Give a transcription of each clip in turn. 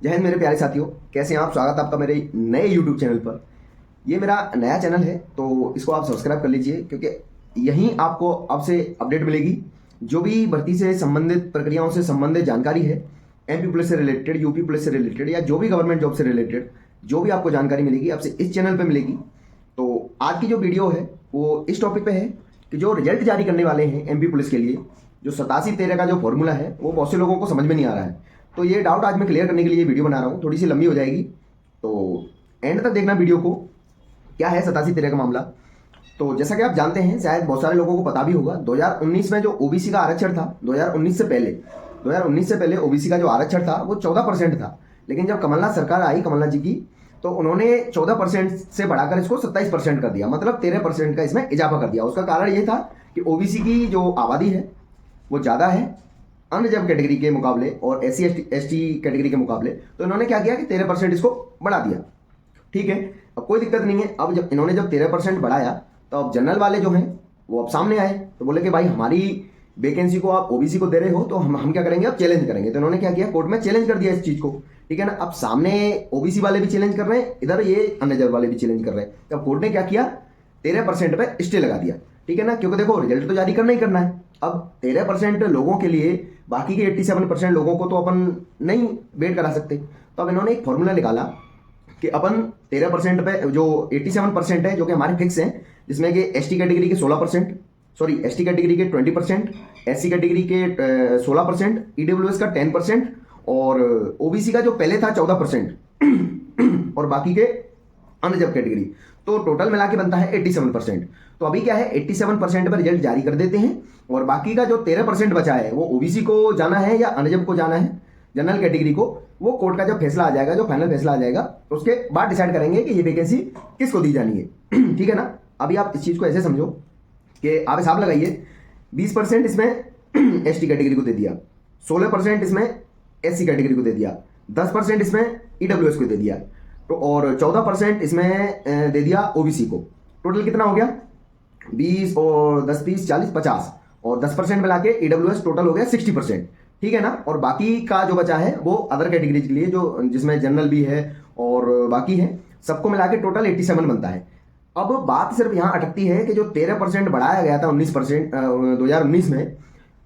जय हिंद मेरे प्यारे साथियों, कैसे हैं आप। स्वागत है आपका मेरे नए यूट्यूब चैनल पर। ये मेरा नया चैनल है तो इसको आप सब्सक्राइब कर लीजिए, क्योंकि यहीं आपको आपसे अपडेट मिलेगी। जो भी भर्ती से संबंधित प्रक्रियाओं से संबंधित जानकारी है, एमपी पुलिस से रिलेटेड, यूपी पुलिस से रिलेटेड या जो भी गवर्नमेंट जॉब से रिलेटेड जो भी आपको जानकारी मिलेगी आपसे इस चैनल पर मिलेगी। तो आज की जो वीडियो है वो इस टॉपिक पे है कि जो रिजल्ट जारी करने वाले हैं एमपी पुलिस के लिए, जो 87-13 का जो फॉर्मूला है वो बहुत से लोगों को समझ में नहीं आ रहा है। तो ये डाउट आज मैं क्लियर करने के लिए वीडियो बना रहा हूँ। थोड़ी सी लंबी हो जाएगी तो एंड तक देखना वीडियो को। क्या है 87-13 का मामला। तो जैसा कि आप जानते हैं, शायद बहुत सारे लोगों को पता भी होगा, 2019 में जो ओबीसी का आरक्षण था, 2019 से पहले ओबीसी का जो आरक्षण था वो 14% था। लेकिन जब कमलनाथ सरकार आई, कमलनाथ जी की, तो उन्होंने 14% से बढ़ाकर इसको 27% कर दिया, मतलब 13% का इसमें इजाफा कर दिया। उसका कारण ये था कि ओबीसी की जो आबादी है वो ज़्यादा है अन्य जब कैटेगरी के मुकाबले और SC/ST कैटेगरी के मुकाबले। तो इन्होंने क्या किया कि 13% इसको बढ़ा दिया। ठीक है, अब कोई दिक्कत नहीं है। अब जब इन्होंने 13% बढ़ाया तो अब जनरल वाले जो हैं वो अब सामने आए, तो बोले कि भाई हमारी वैकेंसी को आप ओबीसी को दे रहे हो तो हम क्या करेंगे, अब चैलेंज करेंगे। तो इन्होंने क्या किया, कोर्ट में चैलेंज कर दिया इस चीज़ को। ठीक है ना, अब सामने ओबीसी वाले भी चैलेंज कर रहे हैं, इधर ये अन्य जब वाले भी चैलेंज कर रहे हैं। तो कोर्ट ने क्या किया, 13% पे स्टे लगा दिया। ठीक है ना, क्योंकि देखो रिजल्ट तो जारी करना ही करना है। अब 13% लोगों के लिए, बाकी के 87% लोगों को तो अपन नहीं वेट करा सकते। तो अब इन्होंने एक फॉर्मूला निकाला कि अपन 13% पे जो 87% है, जो कि हमारे फिक्स हैं, जिसमें कि ST कैटेगरी के 16%, सॉरी ST कैटेगरी के 20%, SC कैटेगरी के 16%, EWS का 10% और ओबीसी का जो पहले था 14% और बाकी के अन्य जब कैटेगरी, तो टोटल मिला के बनता है 87%। तो अभी क्या है, 87% पर रिजल्ट जारी कर देते हैं और बाकी का जो 13% बचा है वो ओबीसी को जाना है या अनजब को जाना है, जनरल कैटेगरी को, वो कोर्ट का जब फैसला आ जाएगा, जो फाइनल फैसला आ जाएगा, उसके बाद डिसाइड करेंगे कि ये वैकेंसी किसको दी जानी है। ठीक है ना। अभी आप इस चीज़ को ऐसे समझो कि आप हिसाब लगाइए, 20% इसमें ST कैटेगरी को दे दिया, 16% इसमें SC कैटेगरी को दे दिया, 10% इसमें EWS को दे दिया, तो और 14% इसमें दे दिया ओबीसी को। टोटल कितना हो गया, 20 और 10 30 40 50 और 10% मिला के EWS टोटल हो गया 60%। ठीक है ना। और बाकी का जो बचा है वो अदर कैटेगरी के लिए, जो जिसमें जनरल भी है और बाकी है, सबको मिला के टोटल 87 बनता है। अब बात सिर्फ यहाँ अटकती है कि जो 13% बढ़ाया गया था 19% 2019 में,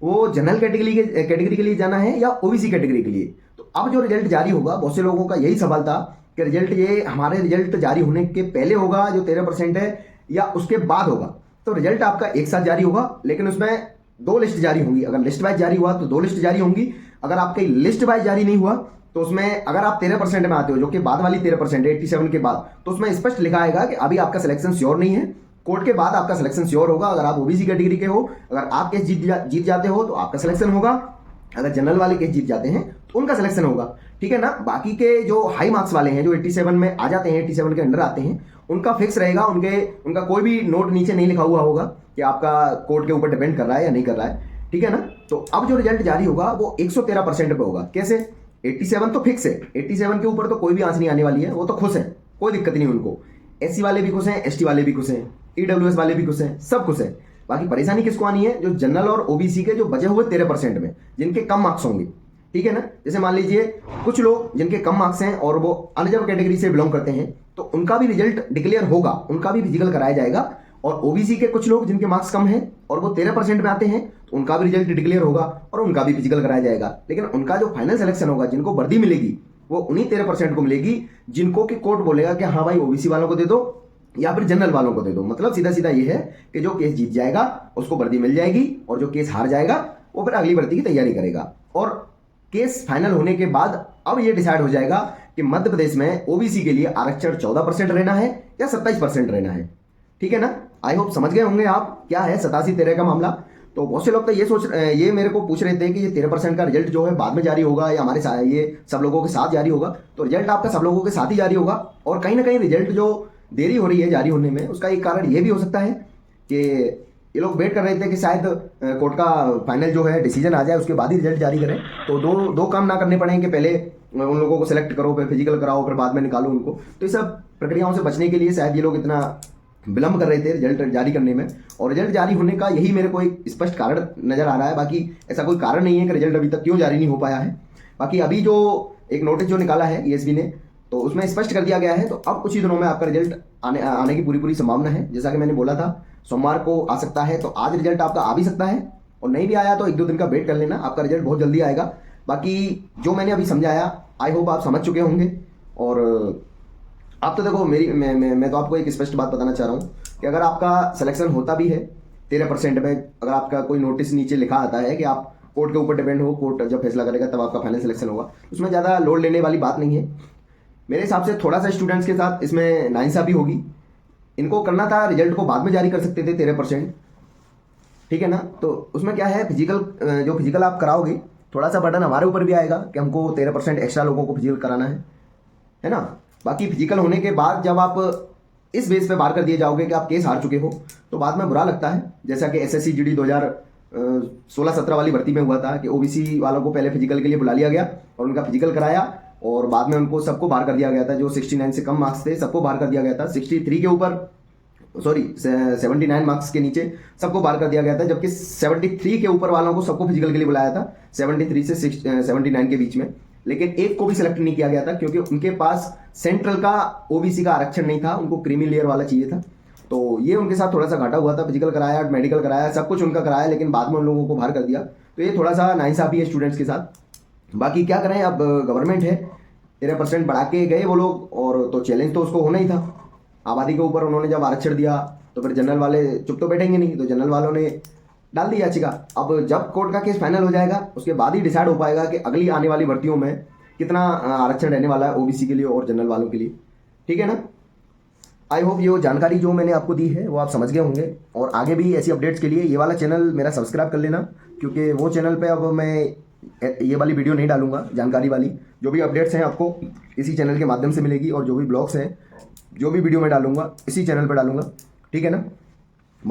वो जनरल कैटेगरी के लिए जाना है या ओबीसी कैटेगरी के लिए। तो अब जो रिजल्ट जारी होगा, बहुत से लोगों का यही सवाल था कि रिजल्ट ये हमारे रिजल्ट जारी होने के पहले होगा जो 13% है, या उसके बाद होगा। तो रिजल्ट आपका एक साथ जारी होगा, लेकिन उसमें 2 लिस्ट जारी होंगी। अगर लिस्ट वाइज जारी हुआ तो 2 लिस्ट जारी होंगी। अगर आपकी लिस्ट वाइज जारी नहीं हुआ तो उसमें, अगर आप 13% में आते हो, जो कि बाद वाली 13% है 87 के बाद, तो उसमें स्पष्ट लिखा आएगा कि अभी आपका सिलेक्शन श्योर नहीं है, कोर्ट के बाद आपका सिलेक्शन श्योर होगा। अगर आप ओबीसी कैटेगरी के हो, अगर आप केस जीत जाते हो तो आपका सिलेक्शन होगा, अगर जनरल वाले केस जीत जाते हैं तो उनका सिलेक्शन होगा। ठीक है ना। बाकी के जो हाई मार्क्स वाले हैं, जो 87 में आ जाते हैं, 87 के अंडर आते हैं, उनका फिक्स रहेगा। उनका कोई भी नोट नीचे नहीं लिखा हुआ होगा कि आपका कोर्ट के ऊपर डिपेंड कर रहा है या नहीं कर रहा है। ठीक है ना। तो अब जो रिजल्ट जारी होगा वो 113% पे होगा। कैसे, 87 तो फिक्स है, 87 के ऊपर तो कोई भी आंच नहीं आने वाली है, वो तो खुश है, कोई दिक्कत नहीं उनको। SC वाले भी खुश हैं, ST वाले भी खुश हैं, EWS वाले भी खुश हैं, सब खुश है। बाकी परेशानी किसको आनी है, जो जनरल और ओबीसी के जो बचे हुए 13% में, जिनके कम मार्क्स होंगे। ठीक है ना। जैसे मान लीजिए कुछ लोग जिनके कम मार्क्स हैं और वो अनरिजर्व कैटेगरी से बिलोंग करते हैं, तो उनका भी रिजल्ट डिक्लेयर होगा, उनका भी फिजिकल कराया जाएगा। और ओबीसी के कुछ लोग जिनके मार्क्स कम हैं और वो 13% में आते हैं, तो उनका भी रिजल्ट डिक्लेयर होगा और उनका भी फिजिकल कराया जाएगा। लेकिन उनका जो फाइनल सिलेक्शन होगा, जिनको वर्दी मिलेगी, वो उन्हीं 13% को मिलेगी, जिनको कि कोर्ट बोलेगा कि हाँ भाई ओबीसी वालों को दे दो या फिर जनरल वालों को दे दो। मतलब सीधा सीधा ये है कि जो केस जीत जाएगा उसको वर्दी मिल जाएगी, और जो केस हार जाएगा वो फिर अगली भर्ती की तैयारी करेगा। और केस फाइनल होने के बाद अब ये डिसाइड हो जाएगा कि मध्य प्रदेश में ओबीसी के लिए आरक्षण 14% रहना है या 27% रहना है। ठीक है ना। आई होप समझ गए होंगे आप क्या है 87-13 का मामला। तो बहुत से लोग तो ये मेरे को पूछ रहे थे कि ये 13% का रिजल्ट जो है बाद में जारी होगा या हमारे साथ ये सब लोगों के साथ जारी होगा। तो रिजल्ट आपका सब लोगों के साथ ही जारी होगा। और कहीं ना कहीं रिजल्ट जो देरी हो रही है जारी होने में, उसका एक कारण ये भी हो सकता है कि ये लोग वेट कर रहे थे कि शायद कोर्ट का फाइनल जो है डिसीजन आ जाए, उसके बाद ही रिजल्ट जारी करें। तो दो काम ना करने पड़ेंगे, पहले उन लोगों को सिलेक्ट करो, फिर फिजिकल कराओ, फिर बाद में निकालो उनको। तो ये सब प्रक्रियाओं से बचने के लिए शायद ये लोग इतना विलंब कर रहे थे रिजल्ट जारी करने में। और रिजल्ट जारी होने का यही मेरे को एक स्पष्ट कारण नजर आ रहा है। बाकी ऐसा कोई कारण नहीं है कि रिजल्ट अभी तक क्यों जारी नहीं हो पाया है। बाकी अभी जो एक नोटिस जो निकाला है ईएसबी ने, तो उसमें स्पष्ट कर दिया गया है। तो अब कुछ ही दिनों में आपका रिजल्ट आने की पूरी संभावना है। जैसा कि मैंने बोला था सोमवार को आ सकता है, तो आज रिजल्ट आपका आ भी सकता है, और नहीं भी आया तो 1-2 दिन का वेट कर लेना, आपका रिजल्ट बहुत जल्दी आएगा। बाकी जो मैंने अभी समझाया आई होप आप समझ चुके होंगे। और आप तो देखो मैं तो आपको एक स्पष्ट बात बताना चाह रहा हूँ कि अगर आपका सिलेक्शन होता भी है 13% में, अगर आपका कोई नोटिस नीचे लिखा आता है कि आप कोर्ट के ऊपर डिपेंड हो, कोर्ट जब फैसला करेगा तब आपका फाइनल सिलेक्शन होगा, उसमें ज़्यादा लोड लेने वाली बात नहीं है। मेरे हिसाब से थोड़ा सा स्टूडेंट्स के साथ इसमें नाइंसाफी होगी। इनको करना था रिजल्ट को बाद में जारी कर सकते थे 13%, ठीक है ना। तो उसमें क्या है, जो फिजिकल आप कराओगे थोड़ा सा बर्डन हमारे ऊपर भी आएगा कि हमको 13% एक्स्ट्रा लोगों को फिजिकल कराना है ना। बाकी फिजिकल होने के बाद जब आप इस बेस पे बाहर कर दिए जाओगे कि आप केस हार चुके हो, तो बाद में बुरा लगता है। जैसा कि एसएससी जीडी 2016-17 वाली भर्ती में हुआ था कि ओबीसी वालों को पहले फिजिकल के लिए बुला लिया गया और उनका फिजिकल कराया, और बाद में उनको सबको बाहर कर दिया गया था। जो 69 से कम मार्क्स थे सबको बाहर कर दिया गया था, 63 के ऊपर 79 मार्क्स के नीचे सबको बाहर कर दिया गया था, जबकि 73 के ऊपर वालों को सबको फिजिकल के लिए बुलाया था, 73 से 79 के बीच में। लेकिन एक को भी सिलेक्ट नहीं किया गया था क्योंकि उनके पास सेंट्रल का ओबीसी का आरक्षण नहीं था, उनको क्रीमी लेयर वाला चाहिए था। तो ये उनके साथ थोड़ा सा घाटा हुआ था। फिजिकल कराया, मेडिकल कराया, सब कुछ उनका कराया, लेकिन बाद में उन लोगों को बाहर कर दिया। तो ये थोड़ा सा नाइंसाफी है स्टूडेंट्स के साथ। बाकी क्या करें, अब गवर्नमेंट है, 13% बढ़ा के गए वो लोग, और तो चैलेंज तो उसको होना ही था। आबादी के ऊपर उन्होंने जब आरक्षण दिया तो फिर जनरल वाले चुप तो बैठेंगे नहीं, तो जनरल वालों ने डाल दी याचिका। अब जब कोर्ट का केस फाइनल हो जाएगा उसके बाद ही डिसाइड हो पाएगा कि अगली आने वाली भर्तियों में कितना आरक्षण रहने वाला है ओबीसी के लिए और जनरल वालों के लिए, ठीक है ना। आई होप ये जानकारी जो मैंने आपको दी है वो आप समझ गए होंगे, और आगे भी ऐसी अपडेट्स के लिए ये वाला चैनल मेरा सब्सक्राइब कर लेना, क्योंकि वो चैनल पे अब मैं ये वाली वीडियो नहीं डालूंगा। जानकारी वाली जो भी अपडेट्स हैं आपको इसी चैनल के माध्यम से मिलेगी, और जो भी ब्लॉग्स हैं, जो भी वीडियो मैं डालूंगा इसी चैनल पर डालूंगा, ठीक है ना।